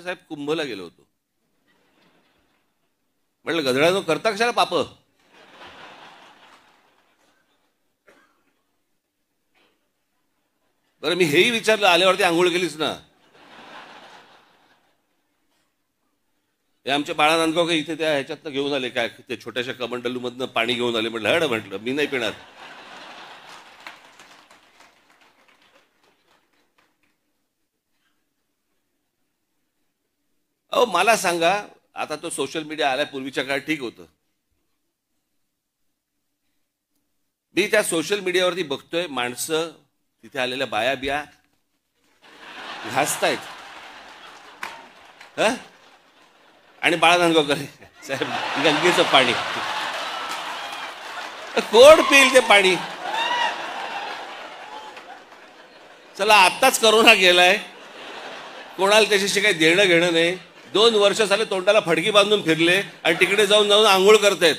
साहेब कुंभला गेलो होतो. म्हटलं गधड्यानो करता कशाला पाप. बरं मी हेही विचारलं, आल्यावरती आंघोळ केलीच ना. हे आमच्या बाळा नांदगावकर इथे त्या ह्याच्यातनं घेऊन आले, काय ते छोट्याशा कमंडलूमधनं पाणी घेऊन आले. म्हटलं हड, म्हटलं मी नाही पिणार. अहो मला सांगा, आता तो सोशल मीडिया आल्या, पूर्वीच्या काळात ठीक होतं. मी त्या सोशल मीडियावरती बघतोय माणसं तिथे आलेल्या बाया बिया घासतायत. आणि बाळा नांदगावकर साहेब गंगेचं पाणी कोण पिईल ते पाणी. चला आत्ताच करोना गेलाय, कोणाला त्याच्याशी काही देणं घेणं नाही. 2 वर्ष झाले तोंडाला फडकी बांधून फिरले आणि तिकडे जाऊन जाऊन आंघोळ करतायत.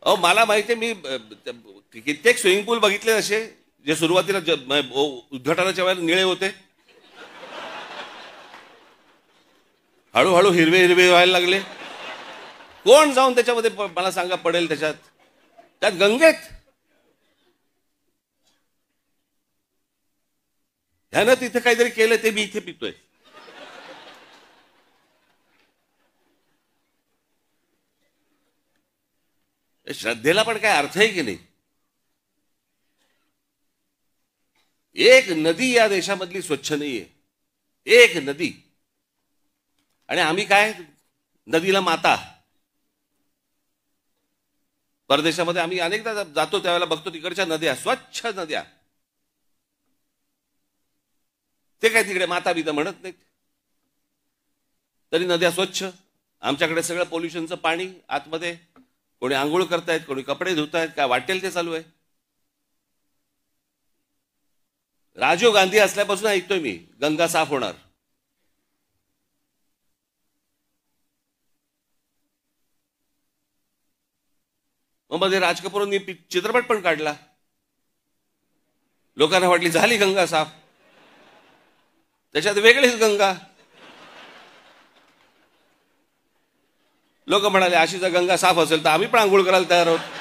अहो मला माहिती आहे, मी कित्येक स्विमिंग पूल बघितले असे जे सुरुवातीला उद्घाटनाच्या वेळेला निळे होते, हळूहळू हिरवे हिरवे व्हायला लागले. कोण जाऊन त्याच्यामध्ये मला सांगा पडेल त्यात गंगेत. ह्यानं तिथे काहीतरी केलं ते मी इथे पितोय. श्रद्धेला पण काय अर्थ आहे की नाही. एक नदी या देशामधली स्वच्छ नाहीये, एक नदी. आणि आम्ही काय नदीला माता. परदेशामध्ये आम्ही अनेकदा जातो त्यावेळेला बघतो तिकडच्या नद्या स्वच्छ नद्या, ते काय तिकडे माता बिता म्हणत नाहीत, तरी नद्या स्वच्छ. आमच्याकडे सगळं पोल्युशनचं पाणी आतमध्ये, कोणी आंघोळ करतायत, कोणी कपडे धुतायत, काय वाटेल ते चालू आहे. राजीव गांधी असल्यापासून ऐकतोय मी गंगा साफ होणार. मग मध्ये राज कपूरांनी चित्रपट पण काढला, लोकांना वाटली झाली गंगा साफ, त्याच्यात वेगळीच गंगा. लोक म्हणाले अशी जर गंगा साफ असेल तर आम्ही पण आंघोळ करायला तयार आहोत.